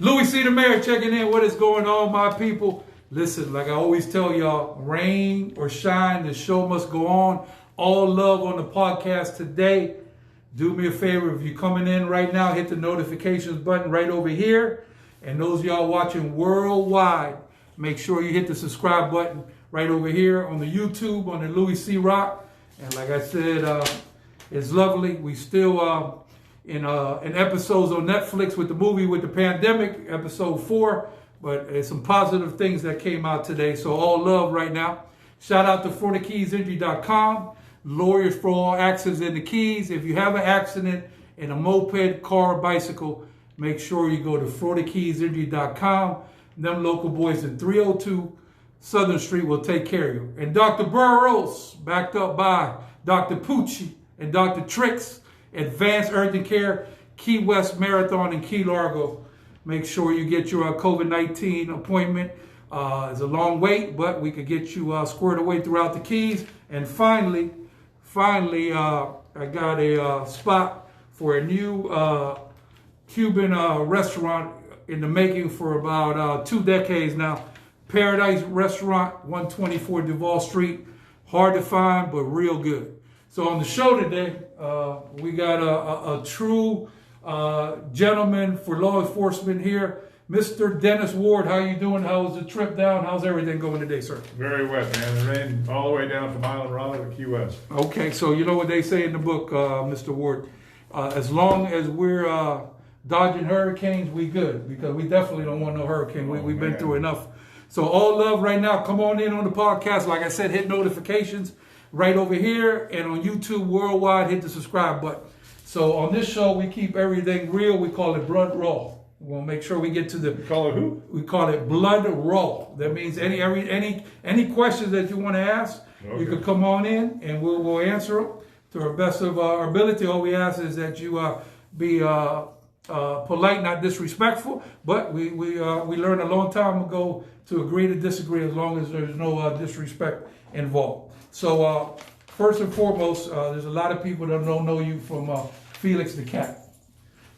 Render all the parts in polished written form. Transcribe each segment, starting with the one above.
Louis C. the Mayor checking in. What is going on, my people? Listen, like I always tell y'all, rain or shine, the show must go on. All love on the podcast today. Do me a favor, if you're coming in right now, hit the notifications button right over here. And those of y'all watching worldwide, make sure you hit the subscribe button right over here on the YouTube, on the Louis C. Rock. And like I said, it's lovely. We still in episodes on Netflix with the movie with the pandemic, episode 4. But there's some positive things that came out today. So all love right now. Shout out to FloridaKeysInjury.com. Lawyers for all accidents in the Keys. If you have an accident in a moped, car, or bicycle, make sure you go to FloridaKeysInjury.com. Them local boys at 302 Southern Street will take care of you. And Dr. Burroughs, backed up by Dr. Pucci and Dr. Tricks, Advanced Urgent Care, Key West Marathon in Key Largo. Make sure you get your COVID-19 appointment. It's a long wait, but we could get you squared away throughout the Keys. And finally, I got a spot for a new Cuban restaurant in the making for about 2 decades now. Paradise Restaurant, 124 Duval Street. Hard to find, but real good. So on the show today, we got a true gentleman for law enforcement here, Mr. Dennis Ward. How you doing? How was the trip down? How's everything going today, sir? Very wet, man. The rain all the way down from Island Raleigh to Key West. Okay, so you know what they say in the book, Mr. Ward. As long as we're dodging hurricanes, we good, because we definitely don't want no hurricane. We've been through enough. So all love right now. Come on in on the podcast. Like I said, hit notifications right over here, and on YouTube worldwide, hit the subscribe button. So on this show, we keep everything real. We call it Blood Raw. We'll make sure we get to the. You call it who? We call it Blood Raw. That means any questions that you want to ask, you could come on in, and we'll answer them to our best of our ability. All we ask is that you be polite, not disrespectful. But we learned a long time ago to agree to disagree as long as there's no disrespect involved. So first and foremost, there's a lot of people that don't know you from Felix the Cat.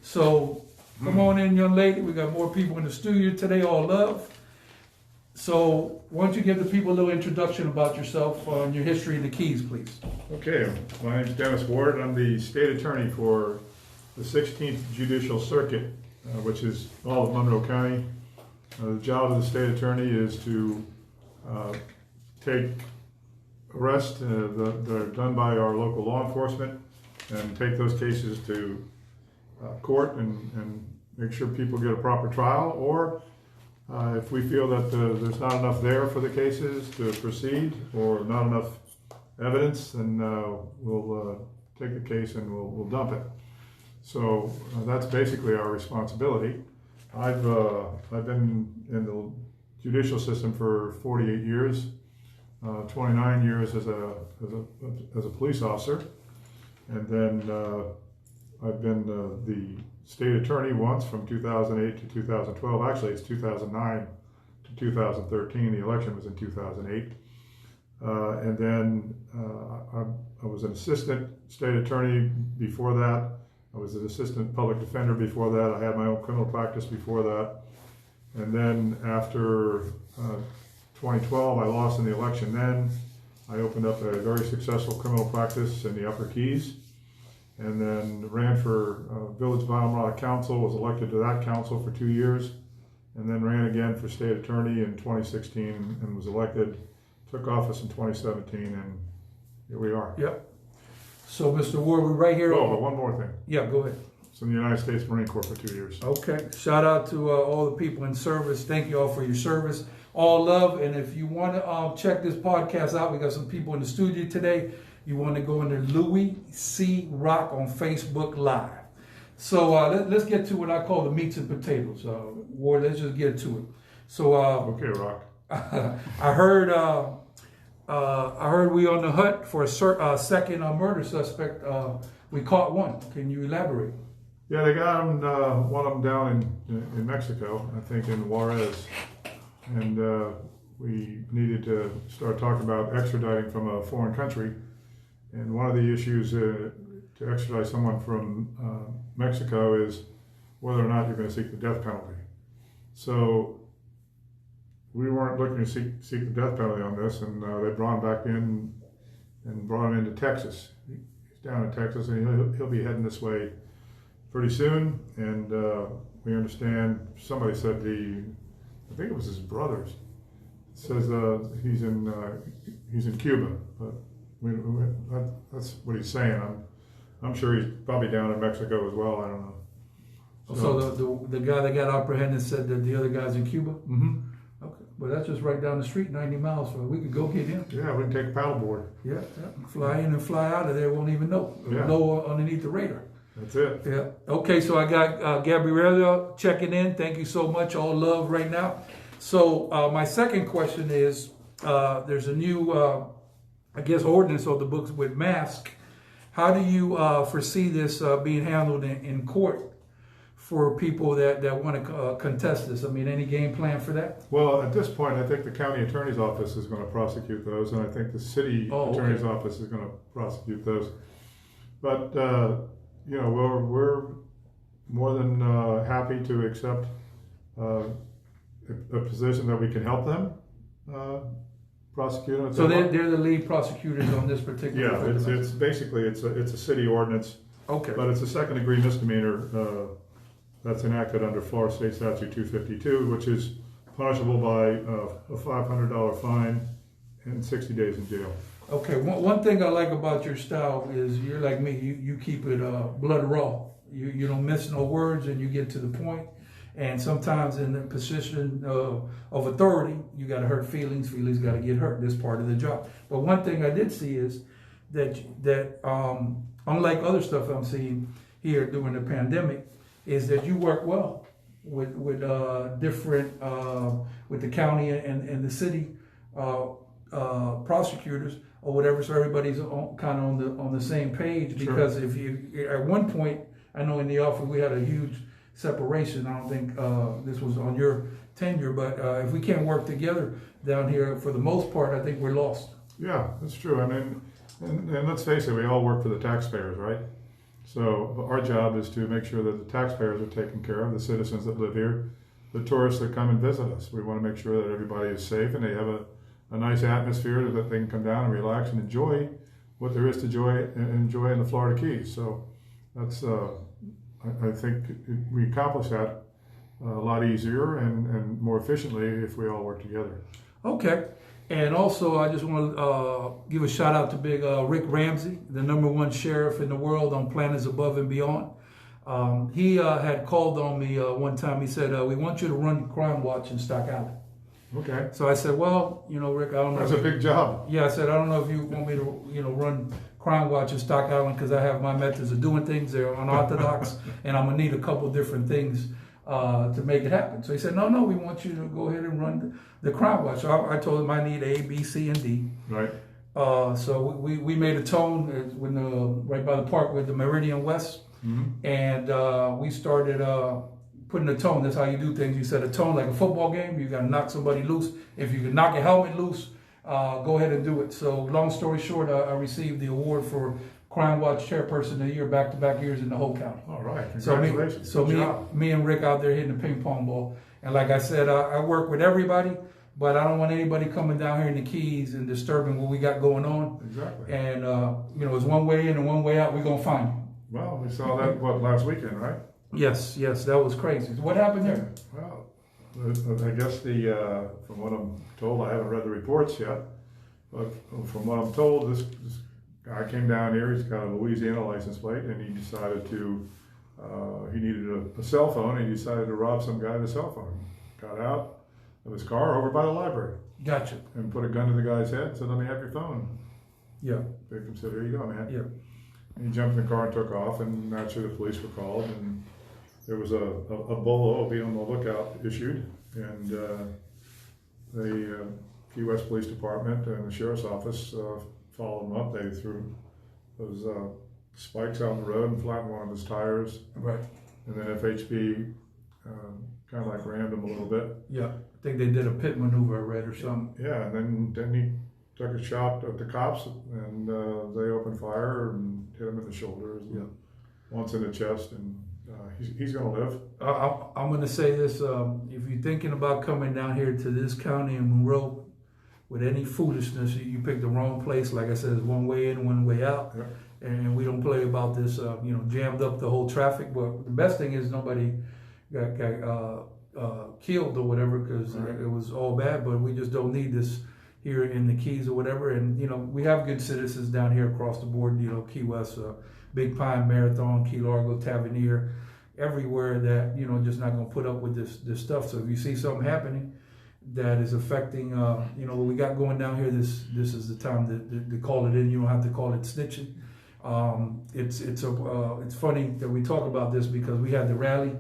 So come on in, young lady. We got more people in the studio today, all love. So why don't you give the people a little introduction about yourself and your history in the Keys, please. Okay, my name's Dennis Ward. I'm the state attorney for the 16th Judicial Circuit, which is all of Monroe County. The job of the state attorney is to take arrests that are done by our local law enforcement and take those cases to court and make sure people get a proper trial, or if we feel that there's not enough there for the cases to proceed or not enough evidence, then we'll take the case and we'll dump it. So that's basically our responsibility. I've been in the judicial system for 48 years, 29 years as a police officer, and then I've been the state attorney once from 2008 to 2012. Actually, it's 2009 to 2013. The election was in 2008. And then I was an assistant state attorney before that. I was an assistant public defender before that. I had my own criminal practice before that. And then after 2012, I lost in the election then. I opened up a very successful criminal practice in the Upper Keys, and then ran for Village of Island Raleigh Council, was elected to that council for 2 years, and then ran again for state attorney in 2016 and was elected, took office in 2017, and here we are. Yep. So, Mr. Ward, we're right here. Oh, but one more thing. Yeah, go ahead. I was in the United States Marine Corps for 2 years. Okay. Shout out to all the people in service. Thank you all for your service. All love. And if you want to check this podcast out, we got some people in the studio today. You want to go into Louis C. Rock on Facebook Live. So let's get to what I call the meats and potatoes. Ward, let's just get to it. So Okay, Rock. I heard we on the hunt for a second murder suspect. We caught one. Can you elaborate? Yeah, they got him, one of them down in Mexico, I think in Juarez. And we needed to start talking about extraditing from a foreign country. And one of the issues to extradite someone from Mexico is whether or not you're going to seek the death penalty. So we weren't looking to seek the death penalty on this, and they brought him back in and brought him into Texas. He's down in Texas, and he'll be heading this way pretty soon. And we understand, somebody said I think it was his brothers, says he's in Cuba, but that's what he's saying. I'm sure he's probably down in Mexico as well. I don't know. So the guy that got apprehended said that the other guy's in Cuba? Mm-hmm. Okay. Well, that's just right down the street, 90 miles. So we could go get him. Yeah, we can take a paddleboard. Yeah. Fly in and fly out of there, won't even know. Yeah. Know underneath the radar. That's it. Yeah. Okay, so I got Gabriella checking in. Thank you so much. All love right now. So my second question is, there's a new, ordinance on the books with masks. How do you foresee this being handled in court for people that want to contest this? I mean, any game plan for that? Well, at this point, I think the county attorney's office is going to prosecute those, and I think the city attorney's office is going to prosecute those. But we're more than happy to accept a position that we can help them prosecute them. So they're the lead prosecutors on this particular. Yeah, it's basically it's a city ordinance. Okay. But it's a second degree misdemeanor that's enacted under Florida State Statute 252, which is punishable by a $500 fine and 60 days in jail. Okay, one thing I like about your style is you're like me. You keep it blood raw. You don't miss no words, and you get to the point. And sometimes in the position of authority, you got to hurt feelings. Feelings got to get hurt. This part of the job. But one thing I did see is that unlike other stuff I'm seeing here during the pandemic, is that you work well with different with the county and the city prosecutors or whatever, so everybody's kind of on the same page. Because if you at one point, I know in the office we had a huge separation. I don't think this was on your tenure, but if we can't work together down here, for the most part, I think we're lost. Yeah, that's true. I mean, and let's face it, we all work for the taxpayers, right? So our job is to make sure that the taxpayers are taken care of, the citizens that live here, the tourists that come and visit us. We want to make sure that everybody is safe and they have a nice atmosphere that they can come down and relax and enjoy what there is to enjoy in the Florida Keys. So that's, I think we accomplish that a lot easier and more efficiently if we all work together. Okay. And also, I just want to give a shout out to big Rick Ramsey, the #1 sheriff in the world on Planets Above and Beyond. He had called on me one time. He said, we want you to run Crime Watch in Stock Island. Okay. So I said, well, Rick, I don't know. That's a big job. Yeah, I said, I don't know if you want me to, run Crime Watch in Stock Island, because I have my methods of doing things. They're unorthodox, and I'm going to need a couple different things to make it happen. So he said, no, we want you to go ahead and run the Crime Watch. So I told him I need A, B, C, and D. Right. So we made a tone right by the park with the Meridian West, and we started putting a tone. That's how you do things. You set a tone like a football game. You got to knock somebody loose. If you can knock a helmet loose, go ahead and do it. So long story short, I received the award for Crime Watch Chairperson of the Year, back-to-back years in the whole county. All right, congratulations. So me and Rick out there hitting the ping pong ball. And like I said, I work with everybody, but I don't want anybody coming down here in the Keys and disturbing what we got going on. Exactly. And, it's one way in and one way out. We're going to find you. Well, we saw that, last weekend, right? Yes, that was crazy. What happened there? Well, I guess from what I'm told, I haven't read the reports yet, but from what I'm told, this guy came down here. He's got a Louisiana license plate, and he decided he needed a cell phone, and he decided to rob some guy with a cell phone. Got out of his car over by the library. Gotcha. And put a gun to the guy's head and said, "Let me have your phone." Yeah. Victim said, "Here you go, man." Yeah. And he jumped in the car and took off, and naturally the police were called, and there was a bolo, be on the lookout, issued, and the Key West Police Department and the Sheriff's Office followed him up. They threw those spikes out on the road and flattened one of his tires. Right. And then FHP kind of like rammed him a little bit. Yeah. I think they did a pit maneuver, I read, or something. Yeah, and then he took a shot at the cops, and they opened fire and hit him in the shoulders. Yeah. Once in the chest, and he's going to live. I'm going to say this. If you're thinking about coming down here to this county in Monroe with any foolishness, you pick the wrong place. Like I said, it's one way in, one way out. Yep. And we don't play about this, jammed up the whole traffic. But the best thing is nobody got killed or whatever, because it was all bad. But we just don't need this here in the Keys or whatever. And, we have good citizens down here across the board, Key West, Big Pine, Marathon, Key Largo, Tavernier, everywhere that, just not going to put up with this stuff. So if you see something happening that is affecting, what we got going down here, this is the time to call it in. You don't have to call it snitching. It's funny that we talk about this because we had the rally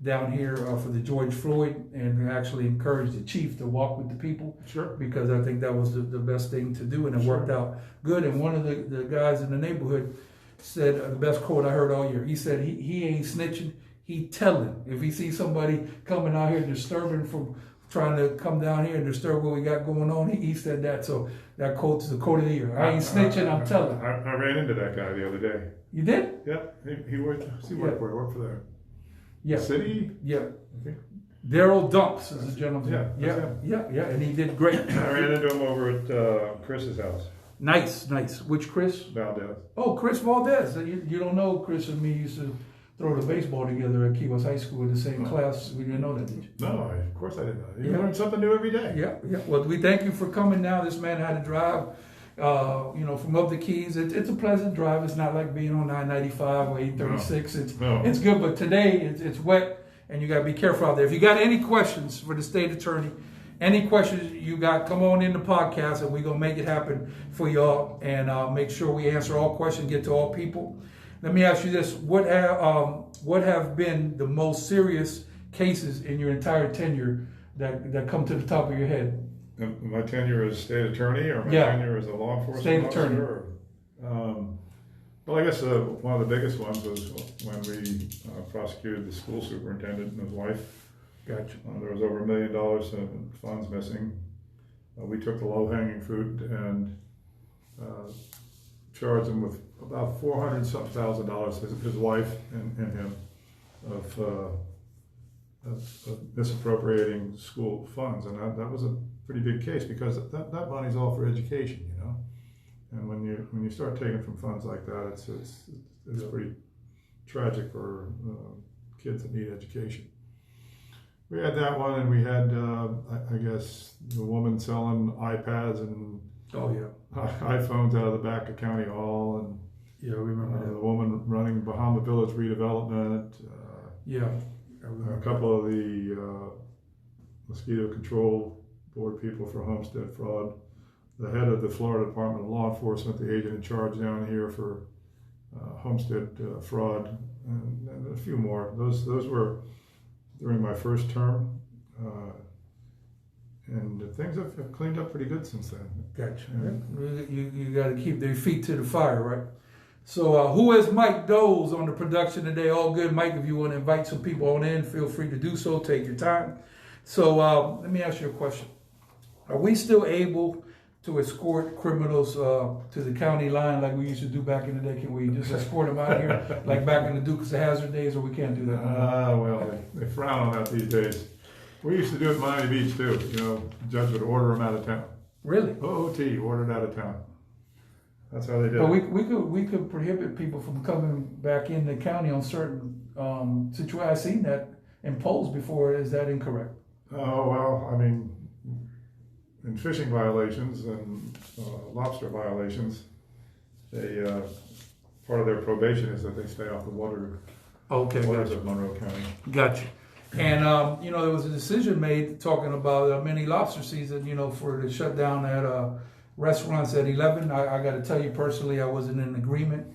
down here for the George Floyd, and actually encouraged the chief to walk with the people. Sure. Because I think that was the best thing to do, and it worked out good. And one of the guys in the neighborhood said the best quote I heard all year. He said he ain't snitching, he telling. If he sees somebody coming out here disturbing from trying to come down here and disturb what we got going on, he said that. So that quote's the quote of the year. I ain't snitching, I'm telling. I ran into that guy the other day. You did? Yeah, he worked. He worked for. He worked for the city. Yeah. Daryl Dumps is the gentleman. Yeah, and he did great. I ran into him over at Chris's house. Nice. Which Chris? Valdez. Oh, Chris Valdez. You don't know Chris and me used to throw the baseball together at Key West High School in the same class. We didn't know that, did you? No, of course I didn't know. You learn something new every day. Yeah. Well, we thank you for coming now. This man had to drive, from up the Keys. It's a pleasant drive. It's not like being on 995 or 836. No. It's good, but today it's wet, and you got to be careful out there. If you got any questions for the state attorney, any questions you got, come on in the podcast, and we're going to make it happen for y'all, and make sure we answer all questions, get to all people. Let me ask you this. What have been the most serious cases in your entire tenure that come to the top of your head? My tenure as state attorney, or my tenure as a law enforcement state officer? Attorney. Well, I guess one of the biggest ones was when we prosecuted the school superintendent and his wife. Gotcha. There was over $1 million in funds missing. We took the low-hanging fruit and charged him with about $400,000, his wife and him, of misappropriating school funds, and that was a pretty big case because that money's all for education, And when you start taking from funds like that, it's pretty tragic for kids that need education. We had that one, and we had I guess the woman selling iPads and iPhones out of the back of County Hall, and we remember the woman running Bahama Village redevelopment. A couple of the mosquito control board people for homestead fraud, the head of the Florida Department of Law Enforcement, the agent in charge down here for homestead fraud, and a few more. Those were during my first term, and things have cleaned up pretty good since then. Gotcha. You got to keep their feet to the fire, right? So who is Mike Doles on the production today? All good, Mike. If you want to invite some people on in, feel free to do so. Take your time. So let me ask you a question. Are we still able to escort criminals to the county line like we used to do back in the day? Can we just escort them out here like back in the Dukes of Hazzard days, or we can't do that? Well, they frown on that these days. We used to do it in Miami Beach too. The judge would order them out of town. Really? OOT, ordered out of town. That's how they did but it. we could prohibit people from coming back in the county on certain situations. I've seen that imposed before. Is that incorrect? Oh, well, I mean, in fishing violations and lobster violations, they part of their probation is that they stay off the waters of Monroe County. Gotcha. And there was a decision made talking about mini lobster season, for the shutdown at restaurants at 11. I got to tell you personally, I wasn't in agreement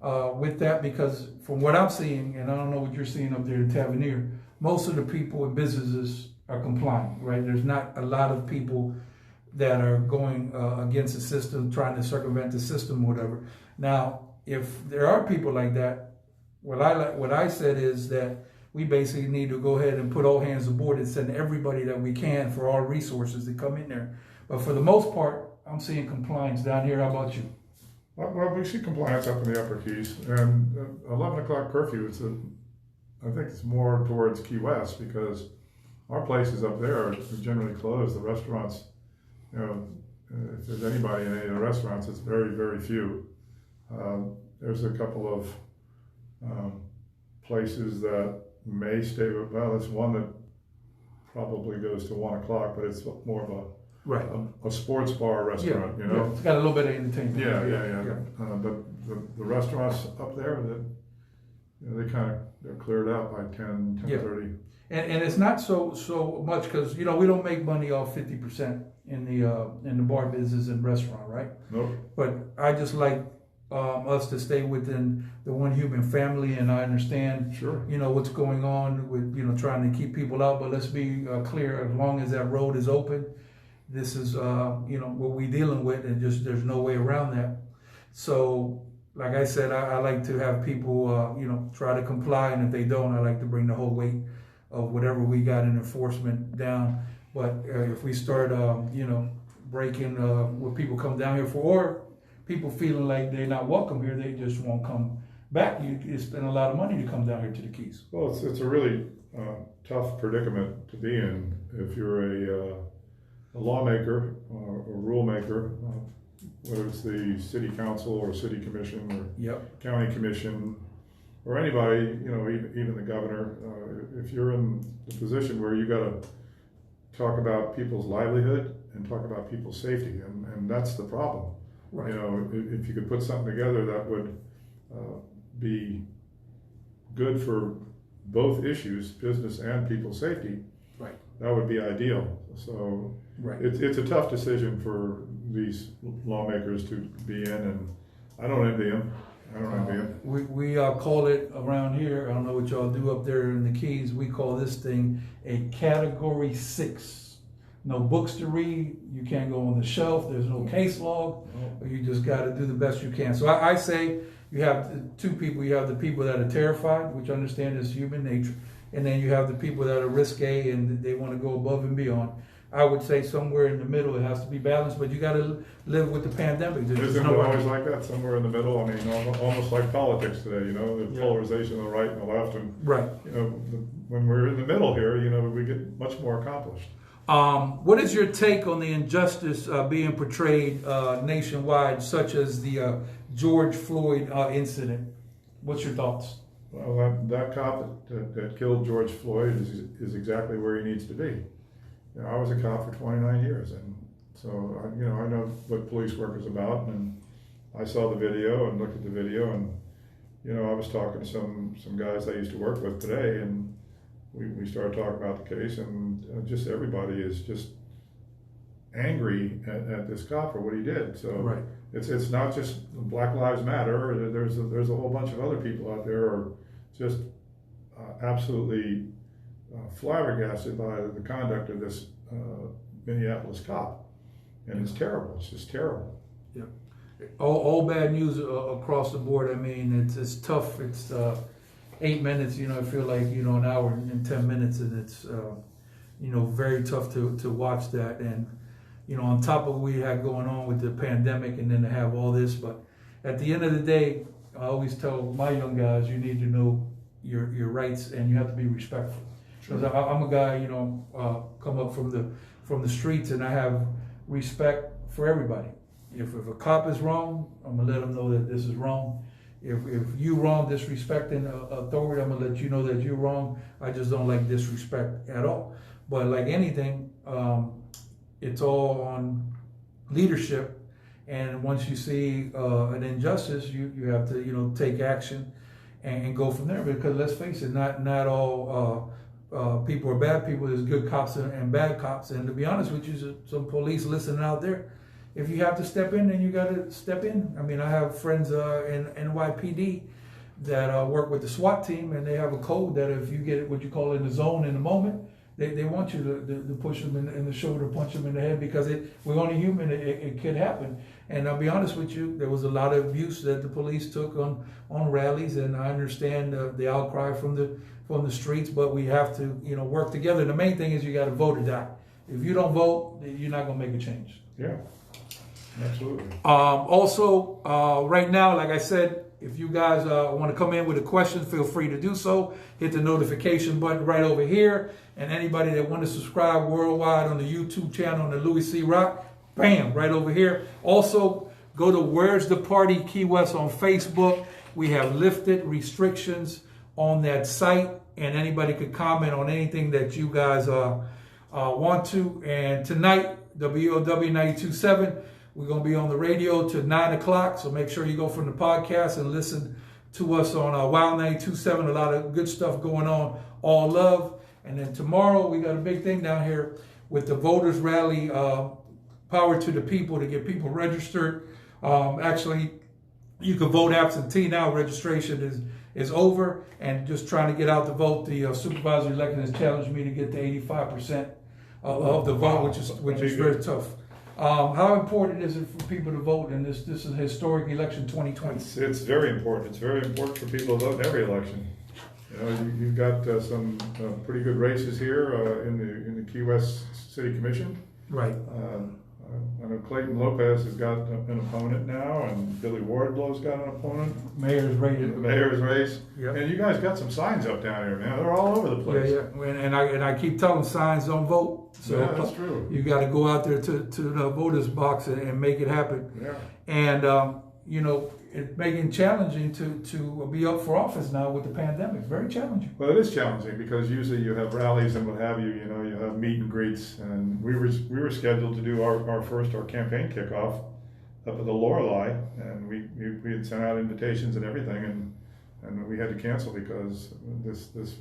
with that, because from what I'm seeing, and I don't know what you're seeing up there in Tavernier, most of the people and businesses are complying, right? There's not a lot of people that are going against the system, trying to circumvent the system or whatever. Now, if there are people like that, what I said is that we basically need to go ahead and put all hands aboard and send everybody that we can for all resources to come in there. But for the most part, I'm seeing compliance down here. How about you? Well, we see compliance up in the Upper Keys, and 11 o'clock curfew is I think it's more towards Key West, because our places up there are generally closed. The restaurants, you know, if there's anybody in any of the restaurants, it's very, very few. There's a couple of places that may stay, well, there's one that probably goes to 1 o'clock, but it's more of a sports bar restaurant, you know? It's got a little bit of entertainment. Yeah. But the restaurants up there, that, you know, they're cleared out by 10:30. And it's not so much because, you know, we don't make money off 50% in the bar business and restaurant, right? Nope. But I just like us to stay within the one human family, and I understand, Sure. you know, what's going on with, you know, trying to keep people out. But let's be clear: as long as that road is open, this is, you know, what we're dealing with, and just there's no way around that. So, like I said, I like to have people, you know, try to comply, and if they don't, I like to bring the whole weight of whatever we got in enforcement down. But if we start, you know, breaking what people come down here for, or people feeling like they're not welcome here, they just won't come back. You spend a lot of money to come down here to the Keys. Well, it's a really tough predicament to be in if you're a lawmaker or a rule maker, whether it's the city council or city commission or county commission or anybody, you know, even the governor. If you're in the position where you got to talk about people's livelihood and talk about people's safety, and that's the problem. Right. You know, if you could put something together that would be good for both issues, business and people's safety, right, that would be ideal. So right. It's a tough decision for these lawmakers to be in, and I don't envy them. We call it around here, I don't know what y'all do up there in the Keys, we call this thing a Category 6. No books to read, you can't go on the shelf, there's no case log, you just got to do the best you can. So I say you have two people. You have the people that are terrified, which understand is human nature, and then you have the people that are risque and they want to go above and beyond. I would say somewhere in the middle, it has to be balanced, but you got to live with the pandemic. Isn't it always like that, somewhere in the middle? I mean, almost like politics today, you know, the polarization of the right and the left. And, right. You know, when we're in the middle here, you know, we get much more accomplished. What is your take on the injustice being portrayed nationwide, such as the George Floyd incident? What's your thoughts? Well, that cop that killed George Floyd is exactly where he needs to be. You know, I was a cop for 29 years, and so you know, I know what police work is about, and I saw the video and looked at the video, and you know, I was talking to some guys I used to work with today, and we started talking about the case, and just everybody is just angry at this cop for what he did. So right. It's not just Black Lives Matter. There's a whole bunch of other people out there who are just absolutely flabbergasted by the conduct of this Minneapolis cop, and it's terrible. It's just terrible. Yeah, all bad news across the board. I mean, it's tough. It's 8 minutes. You know, I feel like, you know, an hour and 10 minutes, and it's you know, very tough to watch that. And you know, on top of what we had going on with the pandemic, and then to have all this. But at the end of the day, I always tell my young guys, you need to know your rights, and you have to be respectful. Because I'm a guy, you know, come up from the streets, and I have respect for everybody. If a cop is wrong, I'm gonna let them know that this is wrong. If you wrong, disrespecting authority, I'm gonna let you know that you're wrong. I just don't like disrespect at all. But like anything, it's all on leadership. And once you see an injustice, you have to, you know, take action and go from there. Because let's face it, not all people are bad people. There's good cops and bad cops. And to be honest with you, some police listening out there, if you have to step in, then you got to step in. I mean, I have friends in NYPD that work with the SWAT team, and they have a code that if you get what you call in the zone in the moment, they want you to push them in the shoulder, punch them in the head, because we're only human. It could happen. And I'll be honest with you, there was a lot of abuse that the police took on rallies, and I understand the outcry from the streets, but we have to, you know, work together. The main thing is you got to vote or die. If you don't vote, you're not going to make a change. Yeah, absolutely. Also, right now, like I said, If you guys want to come in with a question, feel free to do so. Hit the notification button right over here. And anybody that want to subscribe worldwide on the YouTube channel on the Louis C. Rock, bam, right over here. Also, go to Where's the Party Key West on Facebook. We have lifted restrictions on that site, and anybody could comment on anything that you guys want to. And tonight, WOW 92.7, we're going to be on the radio till 9 o'clock, so make sure you go from the podcast and listen to us on Wild 92.7. A lot of good stuff going on, all love. And then tomorrow, we got a big thing down here with the voters rally, Power to the People, to get people registered. Actually, you can vote absentee now. Registration is over, and just trying to get out the vote. The supervisor election has challenged me to get to 85% of the vote, which is very tough. How important is it for people to vote in this? This is a historic election 2020. It's very important. It's very important for people to vote in every election. You know, you've got some pretty good races here in the Key West City Commission. Right. I know Clayton Lopez has got an opponent now, and Billy Wardlow's got an opponent. Mayor's race. Yep. And you guys got some signs up down here, man. They're all over the place. Yeah. And I keep telling signs don't vote. So yeah, that's true. You got to go out there to the voters box and make it happen. Yeah. And you know, it's making it challenging to be up for office now with the pandemic. Very challenging. Well, it is challenging because usually you have rallies and what have you. You know, you have meet and greets, and we were scheduled to do our campaign kickoff up at the Lorelei, and we had sent out invitations and everything, and we had to cancel because this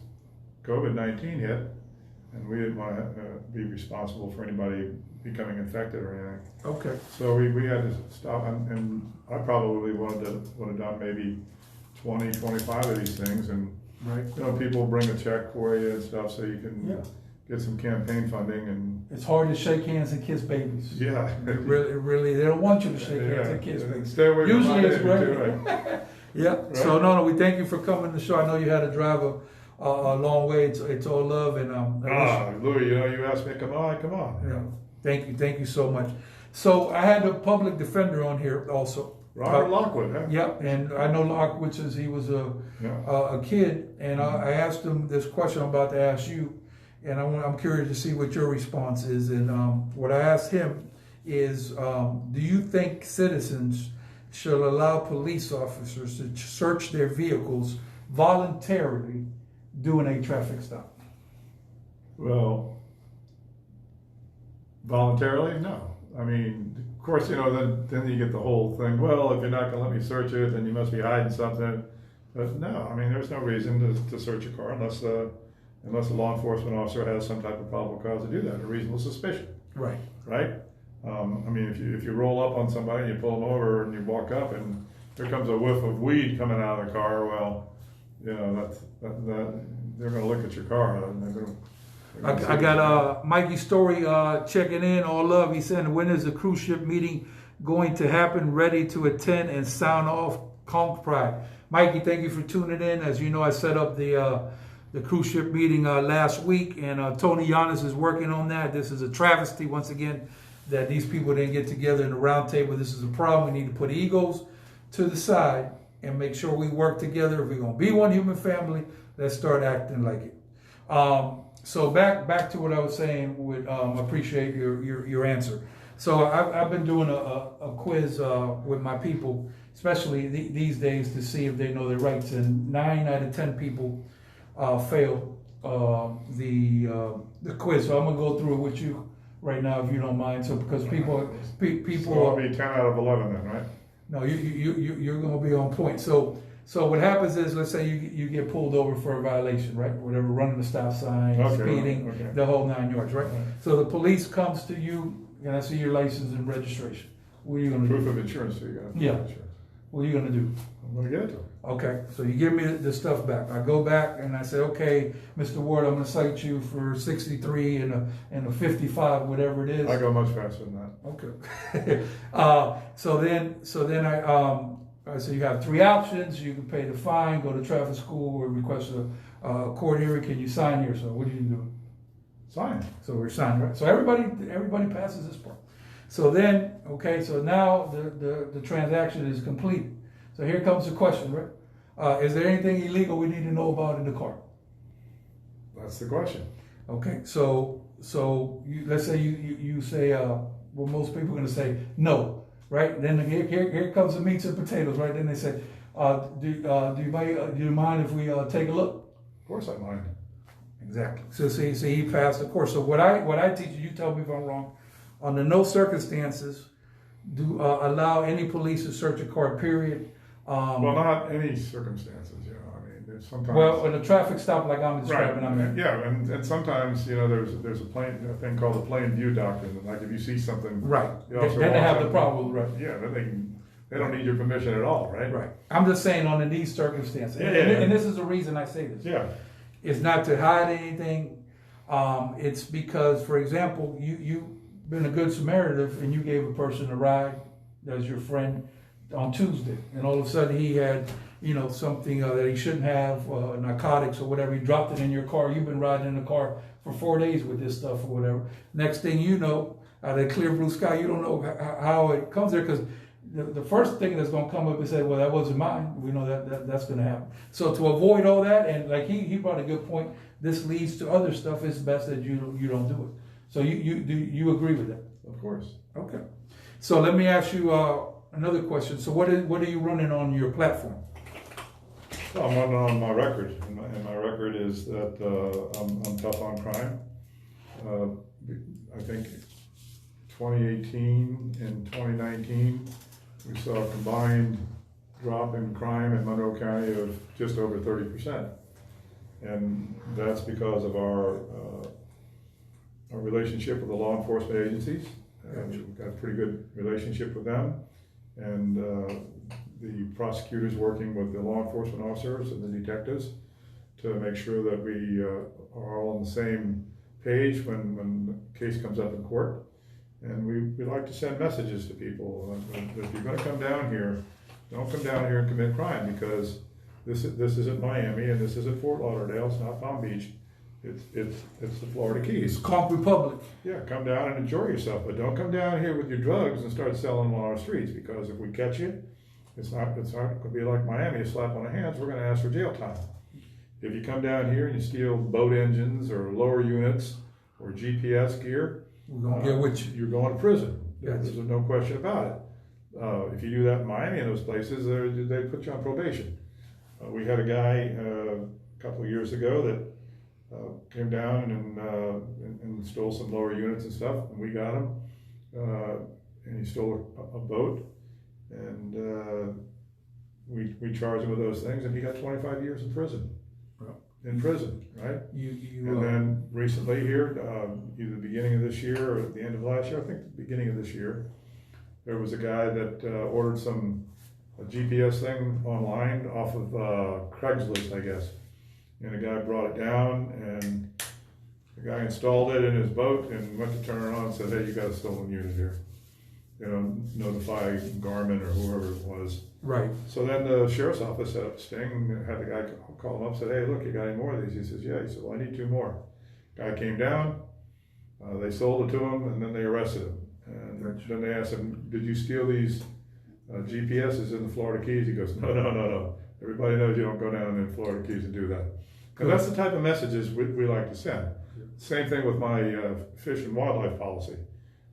COVID-19 hit, and we didn't want to be responsible for anybody becoming infected or anything. Okay. So we had to stop, and I probably would have done maybe 20, 25 of these things, and Right. you know, people bring a check for you and stuff so you can get some campaign funding. And It's hard to shake hands and kiss babies. yeah, really, they don't want you to shake hands and kiss babies. Stay away from Usually my it's baby, right. too, Yeah. Right. So no, we thank you for coming to the show. I know you had to drive a long way. It's all love, and Louis, you know, you asked me, come on. Yeah. Thank you so much. So I had a public defender on here also. Robert Lockwood, huh? Yeah, and I know Lockwood since he was a kid, and I asked him this question I'm about to ask you, and I'm curious to see what your response is. And what I asked him is, do you think citizens should allow police officers to search their vehicles voluntarily doing a traffic stop? Well, voluntarily, no. I mean, of course, you know, then you get the whole thing, well, if you're not going to let me search it, then you must be hiding something. But no, I mean, there's no reason to search a car unless a law enforcement officer has some type of probable cause to do that, a reasonable suspicion. Right. Right? I mean, if you roll up on somebody and you pull them over and you walk up and there comes a whiff of weed coming out of the car, well, you know, that they're going to look at your car and they're going to. I got Mikey Story checking in, all love. He said, when is the cruise ship meeting going to happen? Ready to attend and sound off Conch Pride. Mikey, thank you for tuning in. As you know, I set up the cruise ship meeting last week, and Tony Giannis is working on that. This is a travesty, once again, that these people didn't get together in the round table. This is a problem. We need to put egos to the side and make sure we work together. If we're going to be one human family, let's start acting like it. So back to what I was saying. With appreciate your answer. So I've been doing a quiz with my people, especially these days, to see if they know their rights. And 9 out of 10 people failed the quiz. So I'm gonna go through it with you right now, if you don't mind. So because people So it'll be 10 out of 11 then, right? No, you're gonna be on point. So what happens is, let's say you get pulled over for a violation, right? Whatever, running the stop sign, speeding, the whole 9 yards, right? So the police comes to you, and I see your license and registration. What are you going to do? Proof of insurance, so you got insurance. What are you going to do? I'm going to get it to them. Okay, so you give me the stuff back. I go back and I say, okay, Mr. Ward, I'm going to cite you for 63 and a 55, whatever it is. I go much faster than that. Okay. So then I say you have 3 options. You can pay the fine, go to traffic school, or request a court hearing. Can you sign here? So what do you do? Sign. So we're signed, right? So everybody passes this part. So then, okay, so now the transaction is completed. So here comes the question, right? Is there anything illegal we need to know about in the car? That's the question. Okay, so let's say you say, well, most people are going to say no, right? Then here comes the meats and potatoes, right? Then they say, do you mind if we take a look? Of course I mind. Exactly. So see, he passed the course. So what I teach you tell me if I'm wrong. Under no circumstances do allow any police to search a car. Period. Well, not any circumstances. You know, I mean, there's sometimes. Well, in a traffic stop like I'm describing, right. I mean. Yeah, and sometimes there's a thing called the plain view doctrine. Like if you see something, right. The officer Then they have walks the up, problem, right? Yeah, then they don't need your permission at all, right? Right. I'm just saying under these circumstances, Yeah, and this is the reason I say this. Yeah. It's not to hide anything. It's because, for example, you've been a good Samaritan and you gave a person a ride as your friend on Tuesday, and all of a sudden he had, something that he shouldn't have, narcotics or whatever. He dropped it in your car. You've been riding in the car for 4 days with this stuff or whatever. Next thing you know, out of the clear blue sky, you don't know how it comes there, because the first thing that's going to come up and say, well, that wasn't mine. We know that's going to happen. So to avoid all that, and like he brought a good point, this leads to other stuff. It's best that you don't do it. So you agree with that? Of course. Okay. So let me ask you another question. So what are you running on your platform? Well, I'm running on my record, and my record is that I'm tough on crime. I think 2018 and 2019, we saw a combined drop in crime in Monroe County of just over 30%. And that's because of our relationship with the law enforcement agencies. We've got a pretty good relationship with them. And the prosecutors working with the law enforcement officers and the detectives to make sure that we are all on the same page when the case comes up in court. And we like to send messages to people. If you're going to come down here, don't come down here and commit crime, because this isn't Miami and this isn't Fort Lauderdale. It's not Palm Beach. It's the Florida Keys. It's Conch Republic. Yeah, come down and enjoy yourself, but don't come down here with your drugs and start selling them on our streets, because if we catch you, it's not going to be like Miami, a slap on the hands. We're going to ask for jail time. If you come down here and you steal boat engines or lower units or GPS gear, we're going to get with you. You're going to prison. Yes. There's no question about it. If you do that in Miami and those places, they put you on probation. We had a guy a couple of years ago that came down and stole some lower units and stuff, and we got him. And he stole a boat, and we charged him with those things, and he got 25 years in prison. In prison, right? And then recently here, either the beginning of this year or at the end of last year, I think the beginning of this year, there was a guy that ordered a GPS thing online off of Craigslist, I guess. And the guy brought it down, and the guy installed it in his boat and went to turn it on and said, hey, you got a stolen unit here. Notify Garmin or whoever it was. Right. So then the sheriff's office set up a sting, had the guy call him up, said, hey, look, you got any more of these? He says, yeah. He said, well, I need 2 more. Guy came down, they sold it to him, and then they arrested him. And then they asked him, did you steal these GPSs in the Florida Keys? He goes, no. Everybody knows you don't go down in the Florida Keys and do that. And that's the type of messages we like to send. Same thing with my fish and wildlife policy.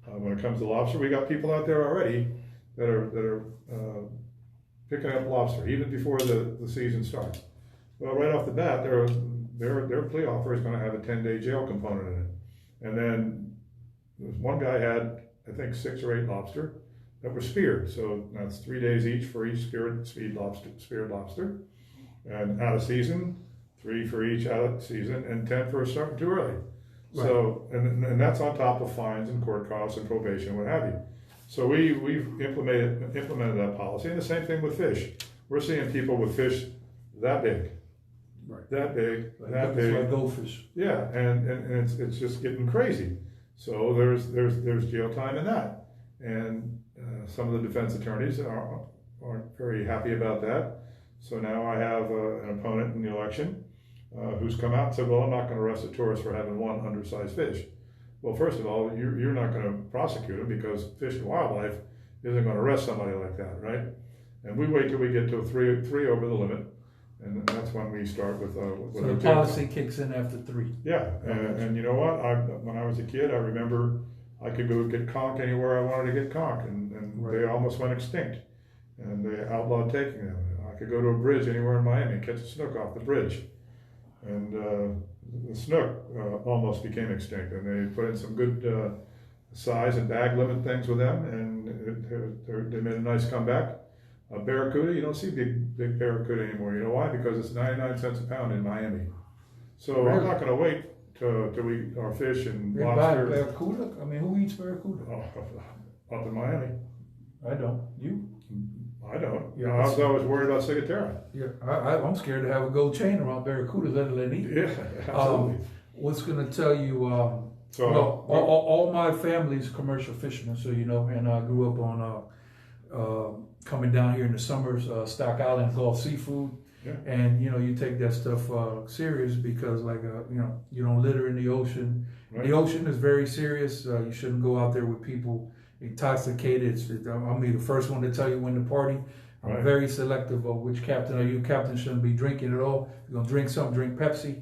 When it comes to lobster, we got people out there already that are picking up lobster even before the season starts. Well, right off the bat, their plea offer is going to have a 10-day jail component in it. And then one guy had, I think, 6 or 8 lobster that were speared. So that's 3 days each for each speared lobster. And out of season, 3 for each out of season, and 10 for starting too early. Right. So, and that's on top of fines and court costs and probation, what have you. So we've implemented that policy, and the same thing with fish. We're seeing people with fish that big, right? That big, that big. Like goldfish. Yeah, and it's just getting crazy. So there's jail time in that, and some of the defense attorneys aren't very happy about that. So now I have an opponent in the election who's come out and said, well, I'm not going to arrest a tourist for having 1 undersized fish. Well, first of all, you're not going to prosecute him, because Fish and Wildlife isn't going to arrest somebody like that, right? And we wait till we get to three over the limit, and that's when we start with So our the policy kicks in after 3. Yeah, and you know what? When I was a kid, I remember I could go get conch anywhere I wanted to get conch, and Right. they almost went extinct, and they outlawed taking them. I could go to a bridge anywhere in Miami and catch a snook off the bridge, and the snook almost became extinct, and they put in some good size and bag limit things with them, and they made a nice comeback. A barracuda, you don't see big barracuda anymore. You know why? Because it's 99 cents a pound in Miami. So Really? I'm not going to wait till we eat our fish and You buy lobster. barracuda? I mean, who eats barracuda? Up in Miami. I don't. You? I don't. Yeah, I was always worried about ciguatera. Yeah, I'm scared to have a gold chain around barracuda, let alone eat. Yeah, absolutely. What's going to tell you? So Well, all my family's commercial fishermen, so you know, and I grew up on coming down here in the summers, Stock Island, Gulf Seafood, Yeah. and you know, you take that stuff serious because, like, you know, you don't litter in the ocean. Right. The ocean is very serious. You shouldn't go out there with people intoxicated. I'll be the first one to tell you when to party. I'm Right. very selective of which captain are you. Captain shouldn't be drinking at all. If you're gonna drink something, drink Pepsi.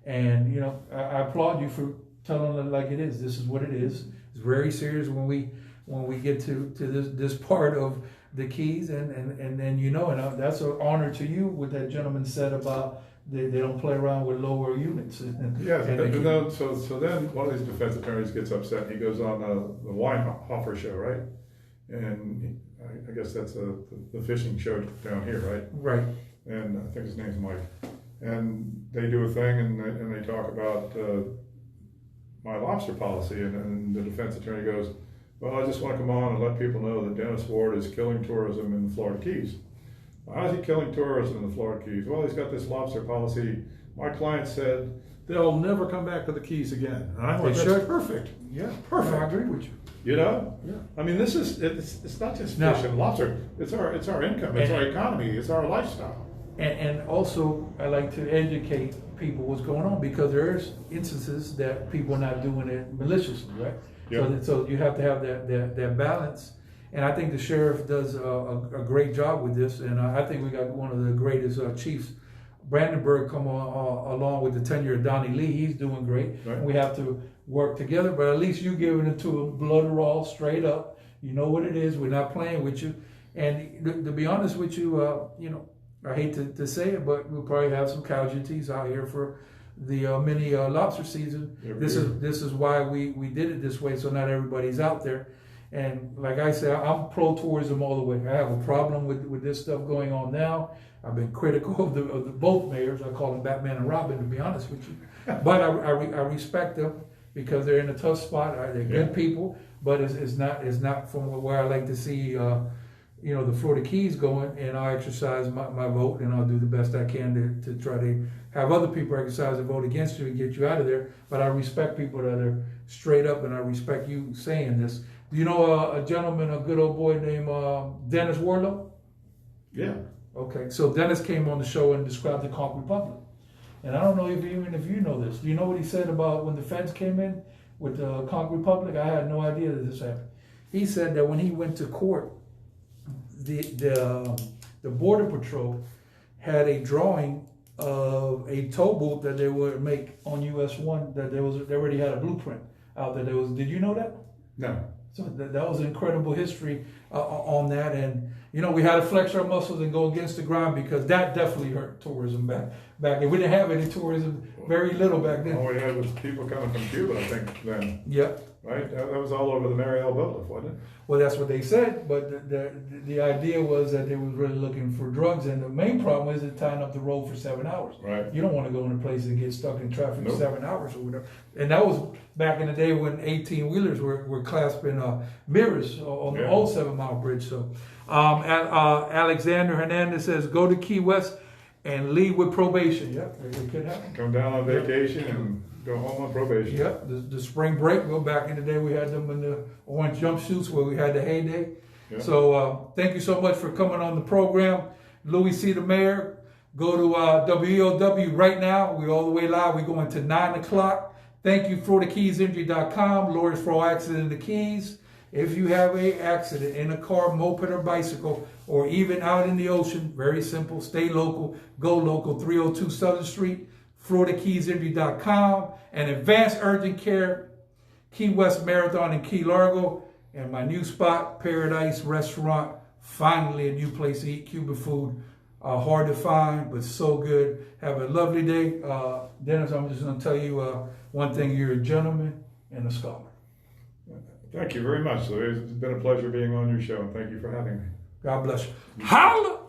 And you know, I applaud you for telling it like it is. This is what it is. It's very serious when we get to this part of the Keys, and then you know, and that's an honor to you. What that gentleman said about they don't play around with lower units. Yes, And and then, so then one of these defense attorneys gets upset and he goes on the Weinhofer show, right? And I guess that's the fishing show down here, right? right. And I think his name's Mike. And they do a thing and they talk about my lobster policy, and the defense attorney goes, well, I just want to come on and let people know that Dennis Ward is killing tourism in the Florida Keys. How is he killing tourism in the Florida Keys? Well, he's got this lobster policy. My client said they'll never come back to the Keys again. And I went, They that's should. perfect. Yeah, Perfect. I agree with you. You know? Yeah. I mean, it's not just No. fish and lobster. It's our income. It's our economy. It's our lifestyle. And also, I like to educate people what's going on, because there's instances that people are not doing it maliciously, right? Yep. So you have to have that balance. And I think the sheriff does a great job with this. And I think we got one of the greatest chiefs, Brandenburg, come on along with the tenure of Donnie Lee. He's doing great. Right. We have to work together, but at least you giving it to him blood raw, straight up. You know what it is. We're not playing with you. And to be honest with you, you know, I hate to say it, but we'll probably have some casualties out here for the mini lobster season. Every This year. is why we did it this way, so not everybody's out there. And like I said, I'm pro tourism all the way. I have a problem with this stuff going on now. I've been critical of the both mayors. I call them Batman and Robin, to be honest with you. But I respect them because they're in a tough spot. They're good people, but it's not from where I like to see. You know, the Florida Keys going, and I'll exercise my vote, and I'll do the best I can to try to have other people exercise a vote against you and get you out of there. But I respect people that are straight up, and I respect you saying this. Do you know a gentleman, a good old boy named Dennis Warlow? Yeah. Okay, so Dennis came on the show and described the Conch Republic. And I don't know if you know this. Do you know what he said about when the feds came in with the Conch Republic? I had no idea that this happened. He said that when he went to court, the Border Patrol had a drawing of a tow booth that they would make on US 1, that they already had a blueprint out there. Did you know that? No. So that was incredible history on that. And, you know, we had to flex our muscles and go against the grind, because that definitely hurt tourism back. We didn't have any tourism, very little back then. All we had was people coming from Cuba, I think, then. Yep. Right? That was all over the Mariel Boatlift, wasn't it? Well, that's what they said, but the idea was that they was really looking for drugs, and the main problem is it tying up the road for 7 hours. Right. You don't want to go in a place and get stuck in traffic Nope. for 7 hours or whatever. And that was back in the day when 18-wheelers were clasping mirrors on the old 7 Mile Bridge. So Alexander Hernandez says, go to Key West and leave with probation. Yep, it could happen. Come down on vacation and go home on probation. Yep, the spring break. Well, back in the day, we had them in the orange jumpsuits where we had the heyday. Yeah. So thank you so much for coming on the program. Louis C. the Mayor. Go to WEOW right now. We're all the way live. We're going to 9 o'clock. Thank you, FloridaKeysInjury.com, Lawyers for All Accident in the Keys. If you have a accident in a car, moped, or bicycle, or even out in the ocean, very simple, stay local, go local, 302 Southern Street, FloridaKeysInjury.com, and Advanced Urgent Care, Key West Marathon in Key Largo, and my new spot, Paradise Restaurant. Finally, a new place to eat Cuban food. Hard to find, but so good. Have a lovely day. Dennis, I'm just going to tell you one thing. You're a gentleman and a scholar. Thank you very much. It's been a pleasure being on your show, and thank you for having me. God bless you. Holla!